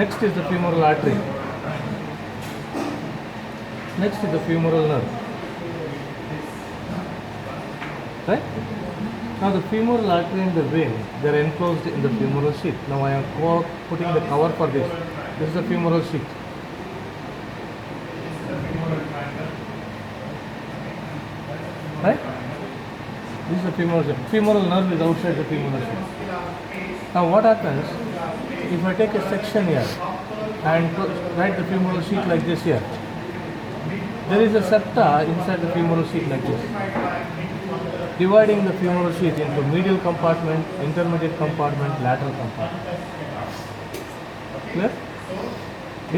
Next is the femoral artery. Next is the femoral nerve. Right? Now the femoral artery and the vein, they are enclosed in the femoral sheath. Now I am putting the cover for this. This is the femoral sheath. Right? This is the femoral sheath. Femoral nerve is outside the femoral sheath. Now what happens if I take a section here and write the femoral sheath like this here? There is a septa inside the femoral sheath like this, dividing the femoral sheath into medial compartment, intermediate compartment, lateral compartment. Clear?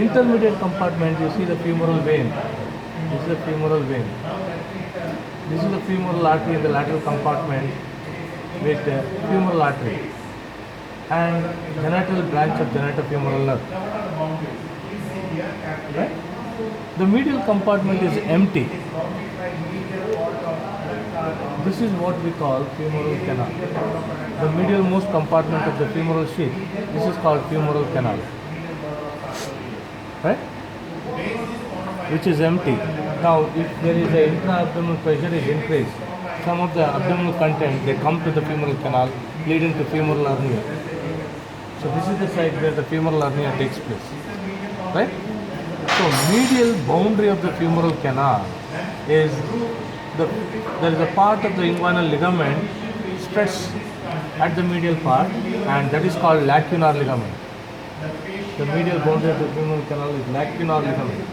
Intermediate compartment, you see the femoral vein. This is the femoral vein. This is the femoral artery in the lateral compartment with the femoral artery and genital branch of genitofemoral nerve. Right? The medial compartment is empty. This is what we call femoral canal. The medial most compartment of the femoral sheath, this is called femoral canal. Right? Which is empty. Now, if there is an intra-abdominal pressure is increased, some of the abdominal content, they come to the femoral canal, leading to femoral hernia. So this is the site where the femoral hernia takes place. Right? So medial boundary of the femoral canal is there is a part of the inguinal ligament stretched at the medial part, and that is called lacunar ligament. The medial boundary of the femoral canal is lacunar ligament.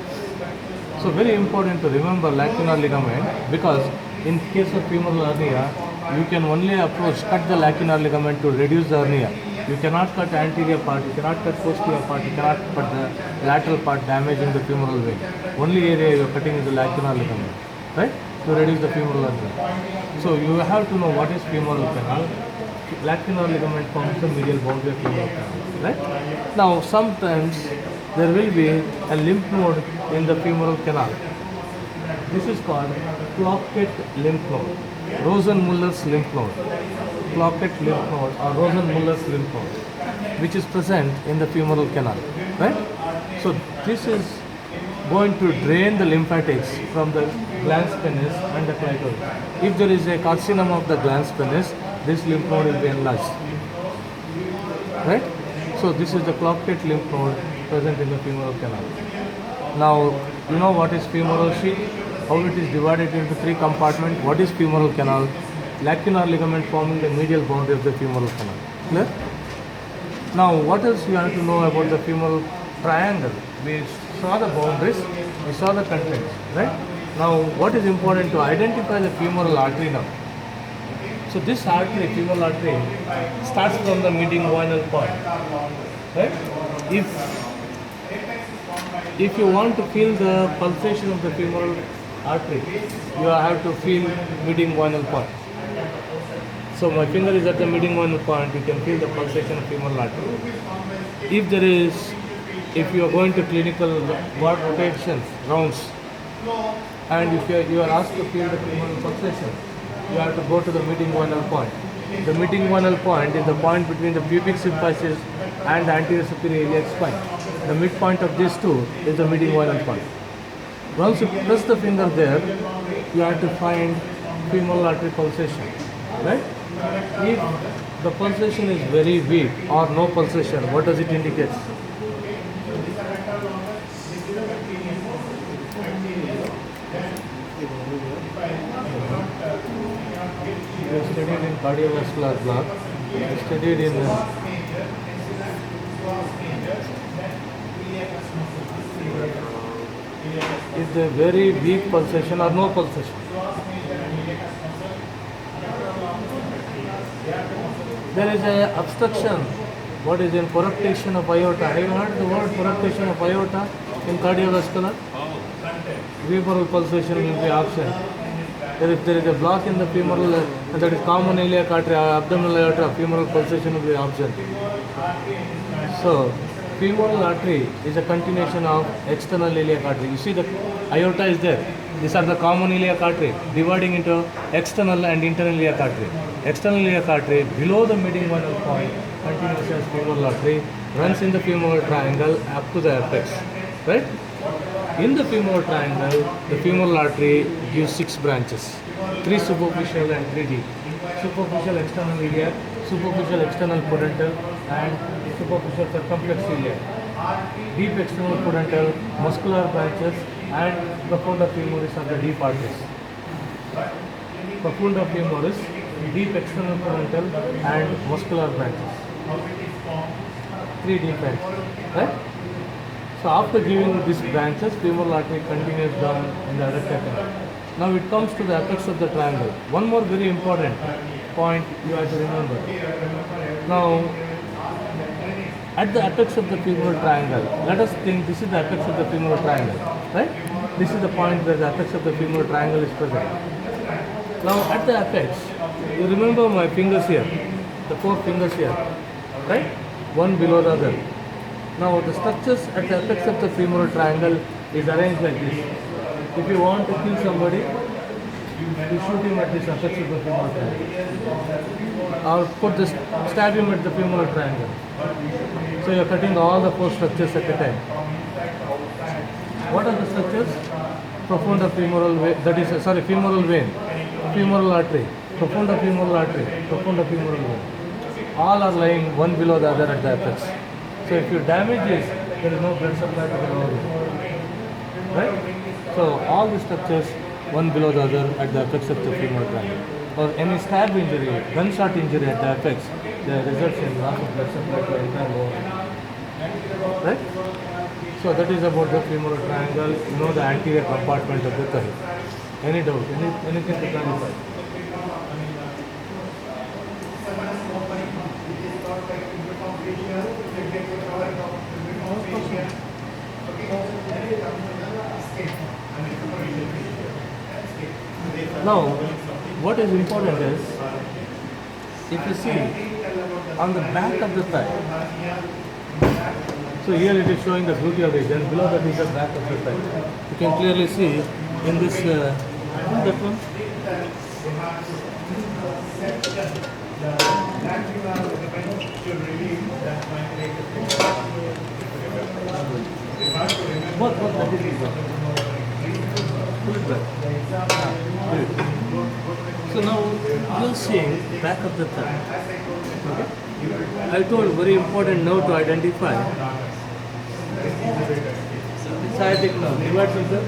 So very important to remember lacunar ligament, because in case of femoral hernia, you can only cut the lacunar ligament to reduce the hernia. You cannot cut anterior part, you cannot cut posterior part, you cannot cut the lateral part, damaging the femoral vein. Only area you are cutting is the lacunar ligament, right? To reduce the femoral hernia. So you have to know what is femoral canal. Lacunar ligament forms the medial boundary of femoral canal, right? Now sometimes there will be a lymph node in the femoral canal. This is called Ploquet lymph node, Rosenmuller's lymph node. Ploquet lymph node or Rosenmuller's lymph node, which is present in the femoral canal, right? So this is going to drain the lymphatics from the glans penis and the clitoris. If there is a carcinoma of the glans penis, this lymph node will be enlarged, right? So this is the Ploquet lymph node present in the femoral canal. Now you know what is femoral sheath, how it is divided into three compartments. What is femoral canal? Lacunar ligament forming the medial boundary of the femoral canal. Clear? Now what else you have to know about the femoral triangle? We saw the boundaries, we saw the contents, right? Now what is important to identify the femoral artery now? So this artery, femoral artery, starts from the mid-inguinal point, right? If you want to feel the pulsation of the femoral artery, you have to feel mid-inguinal point. So my finger is at the mid-inguinal point, you can feel the pulsation of femoral artery. If you are going to clinical ward rotations, rounds, and if you are asked to feel the femoral pulsation, you have to go to the mid-inguinal point. The mid-inguinal point is the point between the pubic symphysis and the anterior superior iliac spine. The midpoint of these two is the mid-inguinal point. Once you press the finger there, you have to find femoral artery pulsation, right? If the pulsation is very weak or no pulsation, what does it indicate? We have studied in cardiovascular block, we have studied in is there very weak pulsation or no pulsation? There is a obstruction. What is in corruption of aorta? Have you heard the word corruption of aorta in cardiovascular? Femoral pulsation will be absent. If there is a block in the femoral, that is common iliac artery, abdominal aorta, femoral pulsation will be absent. So, femoral artery is a continuation of external iliac artery. You see the aorta is there. These are the common iliac artery dividing into external and internal iliac artery. External iliac artery below the mid-inguinal point continues as femoral artery. runs in the femoral triangle up to the apex, right? In the femoral triangle, the femoral artery gives 6 branches, 3 superficial and 3 deep. Superficial external iliac, superficial external pudendal, and superficial circumflex iliac. Deep external pudendal, muscular branches, and profunda femoris are the deep arteries. Profunda femoris, deep external pudendal, and muscular branches. 3 deep branches, right? So after giving these branches, femoral artery continues down in the adductor canal. Now it comes to the apex of the triangle. One more very important point you have to remember. Now, at the apex of the femoral triangle, let us think this is the apex of the femoral triangle, right? This is the point where the apex of the femoral triangle is present. Now at the apex, you remember my fingers here, the 4 fingers here, right? One below the other. Now the structures at the apex of the femoral triangle is arranged like this. If you want to kill somebody, you shoot him at this apex of the femoral triangle. Or stab him at the femoral triangle. So you are cutting all the 4 structures at a time. What are the structures? Profunda femoral vein, femoral vein, femoral artery, profunda femoral artery, profunda femoral vein. All are lying one below the other at the apex. So if you damage this, there is no blood supply to the organ. Right? So all the structures one below the other at the apex of the femoral triangle. Or any stab injury, gunshot injury at the apex, the results in loss of blood supply to the entire organ. Right? So that is about the femoral triangle, the anterior compartment of the thigh. Any doubt? Anything to clarify? Now, what is important is, if you see on the back of the thigh, so here it is showing the gluteal region, below that is the back of the thigh. You can clearly see in this, that one. What that is? Pull it back. So now you are seeing back of the thigh. Okay? I told very important nerve to identify. Sciatic nerve. Divides into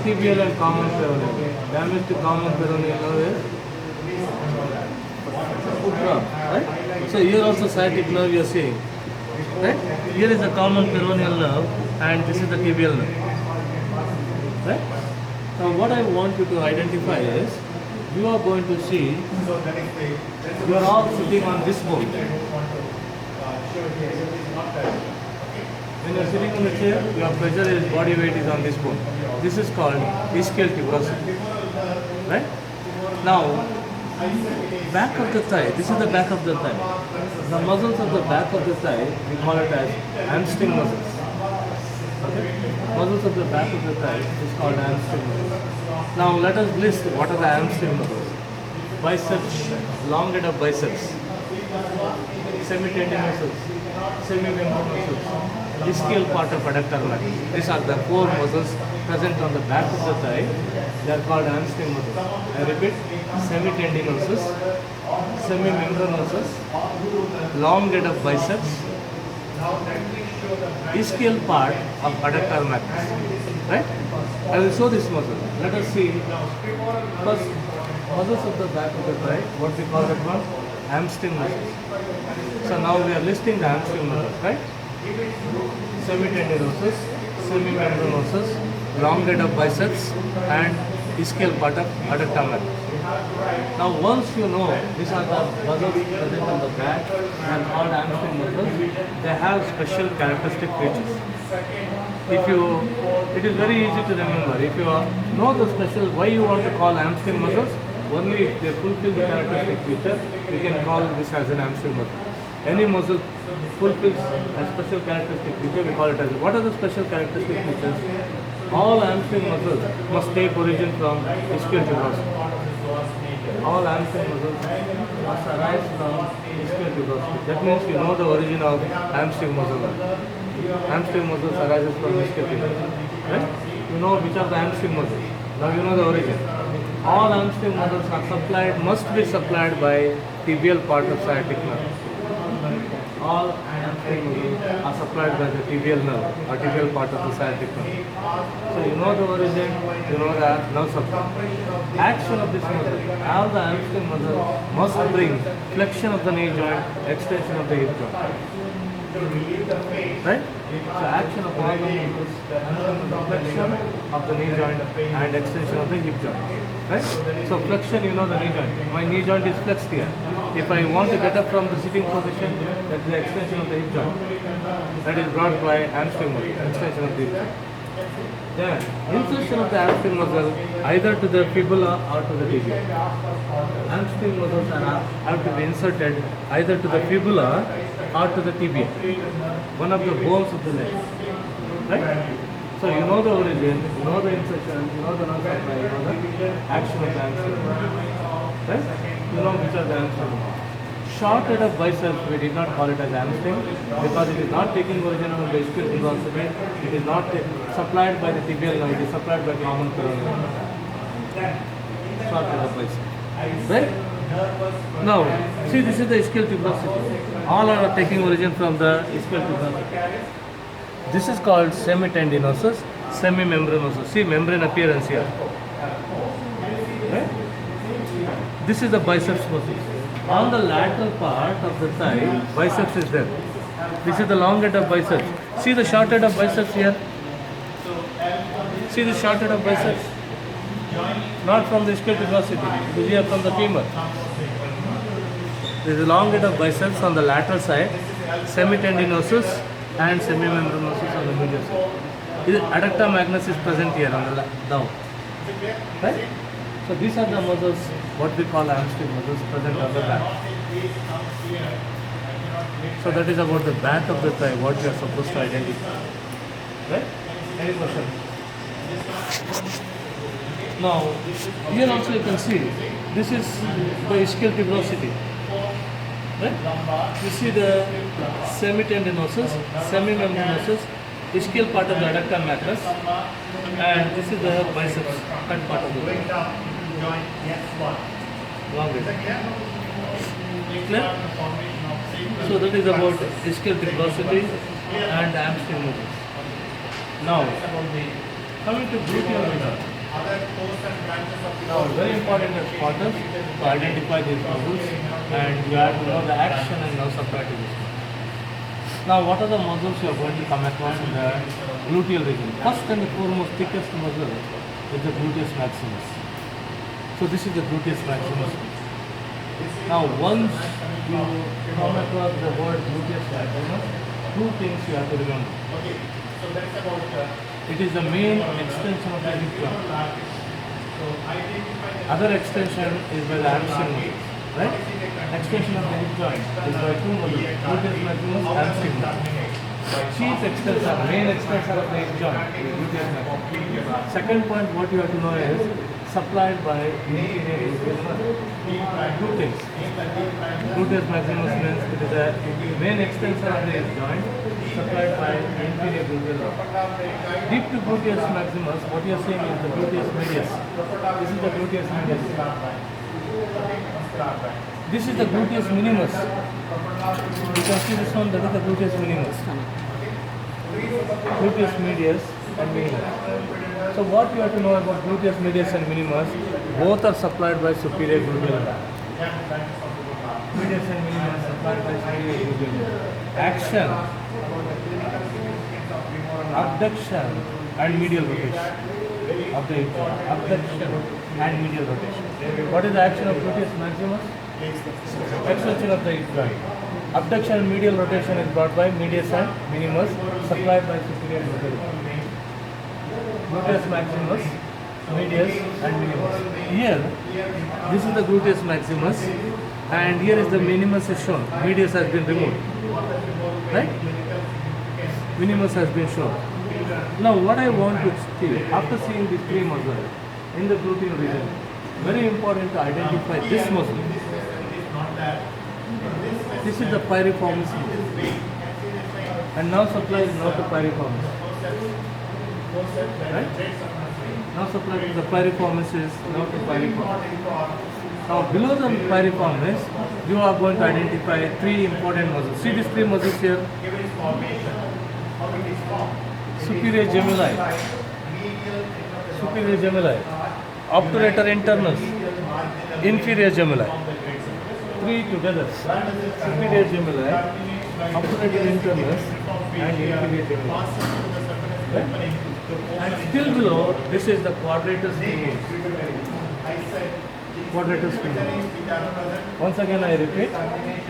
tibial and common peroneal. Damage to common peroneal nerve is foot drop. Right? So here also sciatic nerve you are seeing. Right? Here is the common peroneal nerve and this is the tibial nerve. Right? Now what I want you to identify is, you are going to see, you are all sitting on this bone. When you are sitting on the chair, your pressure is, body weight is on this bone. This is called ischial tuberosity. Right? Now, back of the thigh, this is the back of the thigh. The muscles of the back of the thigh, we call it as hamstring muscles. Okay? Muscles of the back of the thigh is called hamstring muscles. Now let us list what are the hamstring muscles. Biceps, long head of biceps, semitendinosus, semimembranous muscles, ischial part of adductor muscle. These are the 4 muscles present on the back of the thigh. They are called hamstring muscles. I repeat, semitendinosus, semimembranosus, long head of biceps, ischial part of adductor matrix. Right? I will show this muscle. Let us see. First, muscles of the back of the thigh, what we call that one? Hamstring muscles. So now we are listing the hamstring muscles, right? Semitendinosus, semimembranosus, long head of biceps, and ischial part of adductor matrix. Now once you know these are the muscles present on the back and called hamstring muscles, they have special characteristic features. It is very easy to remember. If you know the special, why you want to call hamstring muscles, only if they fulfill the characteristic feature, we can call this as an hamstring muscle. Any muscle fulfills a special characteristic feature, we call it as. What are the special characteristic features? All hamstring muscles must take origin from ischial tuberosity. All hamstring muscles must arise arises from ischial tuberosity. That means you know the origin of hamstring muscle. Hamstring muscles arises from ischial tuberosity. Right? You know which are the hamstring muscles. Now you know the origin. All hamstring muscles are supplied, must be supplied by tibial part of sciatic nerve. All hamstring muscles are supplied by the tibial nerve or tibial part of the sciatic nerve. So you know the origin, you know the nerve supply. Action of this muscle. All the hamstring muscle must bring flexion of the knee joint, extension of the hip joint. Right? So action of all the muscles, flexion of the knee joint and extension of the hip joint. Right? So flexion, you know the knee joint. My knee joint is flexed here. If I want to get up from the sitting position, that is the extension of the hip joint. That is brought by hamstring muscle, extension of the hip joint. Then insertion of the hamstring muscle either to the fibula or to the tibia. Hamstring muscles have to be inserted either to the fibula or to the tibia, one of the bones of the leg. Right? So you know the origin, you know the insertion, you know the nerve supply, you know the action of the hamstring. Right? You know which are the hamstring. Short head of biceps, we did not call it as hamstring because it is not taking origin from the ischial tuberosity. It is not supplied by the tibial nerve, it is supplied by common peroneal nerve. Short head of bicep. Right? Now, see, this is the ischial tuberosity. All are taking origin from the ischial tuberosity. This is called semitendinosus, semimembranosus. See membrane appearance here. Right? This is the biceps muscle. On the lateral part of the thigh, biceps is there. This is the long head of biceps. See the short head of biceps here. See the short head of biceps. Not from the ischial tuberosity. It is here from the femur. There is a long head of biceps on the lateral side, semitendinosus and semimembranosus on the medial side. Adductor magnus is present here on the down. Right? So these are the muscles, what we call hamstring muscles, present on the back. So that is about the back of the thigh, what you are supposed to identify. Right? Any question? Now, here also you can see, this is the ischial tuberosity. Right? You see the semitendinosus, semimembranosus, ischial part of the adductor magnus, and this is the biceps, cut part of the leg. Long way. Clear? So that is about ischial tuberosity and hamstring muscles. Now, coming to gluteal region. Now, very important as spotters to identify these muscles, and you have to know the action and nerve supply to this. Now, what are the muscles you are going to come across in the gluteal region? First and the foremost, thickest muscle is the gluteus maximus. So this is the gluteus maximus. Now, once you come across the word gluteus maximus, two things you have to remember. It is the main extension of the hip joint. Other extension is by the hamstring muscles, right? Extension of the hip joint is by two muscles, gluteus maximus, hamstring muscle. Chief extensor, main extensor of the hip joint is gluteus maximus. Second point, what you have to know is supplied by inferior gluteus muscle. Two things. Gluteus maximus means it is the main extensor of the hip joint, supplied by inferior gluteal muscle. Deep to gluteus maximus, what you are seeing is the gluteus medius. This is the gluteus medius. This is the gluteus minimus. You can see this one, that is the gluteus minimus. Gluteus medius and minimus. So what you have to know about gluteus medius and minimus, both are supplied by superior gluteal nerve. Medius and minimus supplied by superior gluteal nerve. Action, abduction and medial rotation of the hip joint. Abduction and medial rotation. What is the action of gluteus maximus? Extension of the hip joint. Abduction and medial rotation is brought by medius and minimus, supplied by superior gluteal nerve. Gluteus maximus, medius and minimus. Here, this is the gluteus maximus, and here is the minimus is shown. Medius has been removed. Right? Minimus has been shown. Now what I want to see, after seeing these three muscles in the gluteal region, very important to identify this muscle. This is the piriformis muscle. And now supply is now to piriformis. Right? Now supply to the piriformis is now to piriformis. Now below the piriformis, you are going to identify three important muscles. See these three muscles here. Superior gemini, obturator internus, inferior gemini. Three together. Superior gemini, obturator internus, and inferior gemini. Right? And still below, this is the quadratus femoris. Quadratus femoris. Once again I repeat,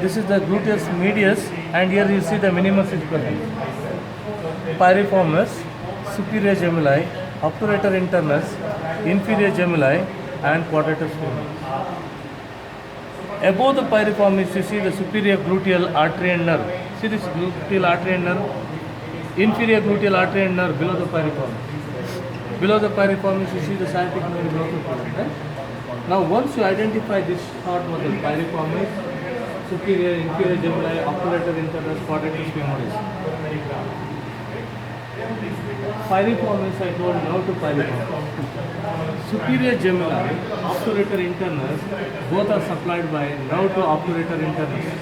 this is the gluteus medius, and here you see the minimus is present. Piriformis, superior gemini, obturator internus, inferior gemini, and quadratus femoris. Above the piriformis, you see the superior gluteal artery and nerve. See this gluteal artery and nerve? Inferior gluteal artery and nerve below the piriformis. Below the piriformis, you see the sciatic nerve below the piriformis. Right? Now, once you identify this short muscle, piriformis, superior, inferior gemini, obturator internus, quadratus femoris. Piriformis, I told now to piriformis. Superior gemini, obturator internus, both are supplied by now to obturator internus.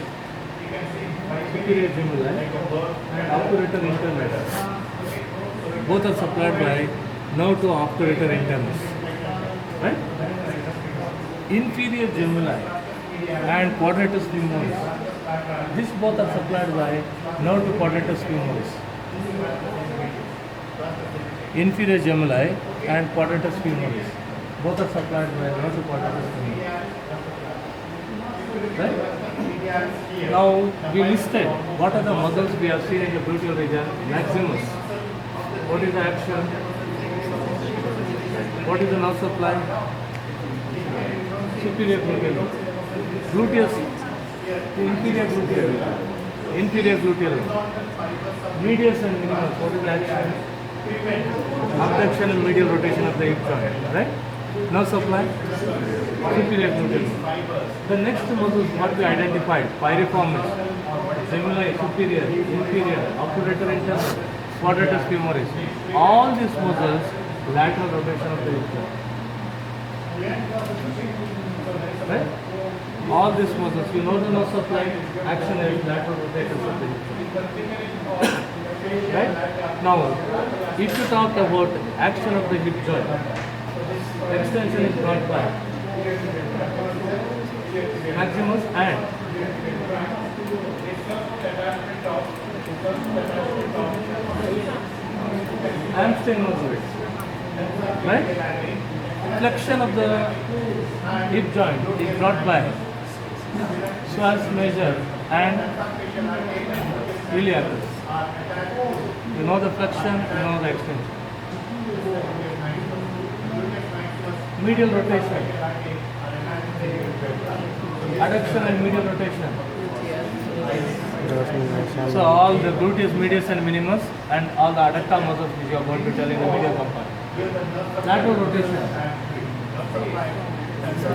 Superior gemini and obturator internus, both are supplied by now to obturator internus. Right? Inferior gemini and quadratus femoris, these both are supplied by now to quadratus femoris. Inferior gemini and quadratus femoris, both are supplied by now to quadratus femoris. Right? Now we listed what are the muscles we have seen in the gluteal region. Maximus. What is the action? What is the nerve supply? Superior gluteal. Gluteus, inferior gluteal. Inferior gluteal. Medius and minimus. What is the action? Abduction and medial rotation of the hip joint. Right? Nerve supply. Superior gluteal. The next muscles what we identified. Piriformis, gemini, superior, inferior, obturator internus, quadratus femoris. All these muscles, lateral rotation of the hip joint. Right? All these muscles, you know the nerve supply, action is lateral rotation of the hip joint. Right? Now, if you talk about action of the hip joint, extension is brought by maximus and hamstring muscles. Right? Flexion of the hip joint is brought by psoas major and iliacus. You know the flexion, you know the extension. Medial rotation, adduction and medial rotation. So all the gluteus medius and minimus and all the adductor muscles which you are going to tell in the medial compartment. Lateral rotation.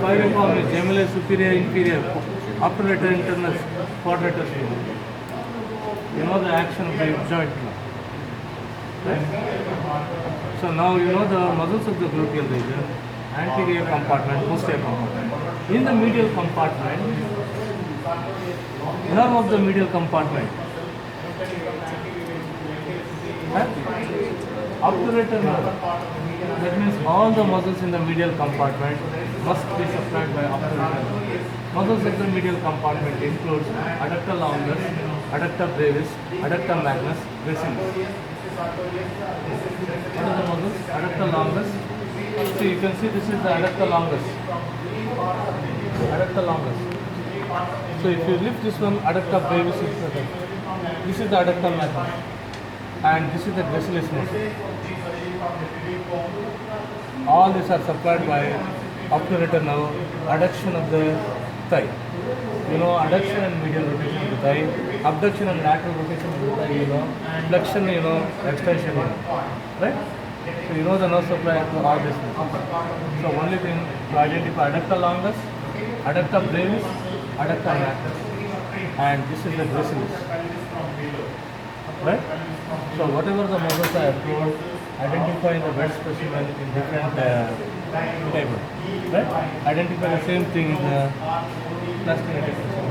Piriformis, gemini, superior, inferior, obturator internus, quadratus femoris. You know the action of the hip joint now. Right? So now you know the muscles of the gluteal region, anterior compartment, posterior compartment. In the medial compartment, nerve of the medial compartment. Obturator nerve. That means all the muscles in the medial compartment must be supplied by obturator nerve. Muscles of the medial compartment includes adductor longus, adductor brevis, adductor magnus, gracilis. What are the muscles? Adductor longus. So you can see this is the adductor longus. Adductor longus. So if you lift this one, adductor brevis is present. This is the adductor magnus. And this is the gracilis muscle. All these are supplied by obturator nerve, adduction of the thigh. You know, adduction and medial rotation of the thigh, abduction and lateral rotation of the thigh, you know, flexion, you know, extension, you know, right? So you know the nerve supply to all these muscles. So only thing to identify adductor longus, adductor brevis, adductor magnus. and this is the gracilis, right? So whatever the models I have told, identify the wet specimen in different table, right? Identify the same thing in the plastinated specimen.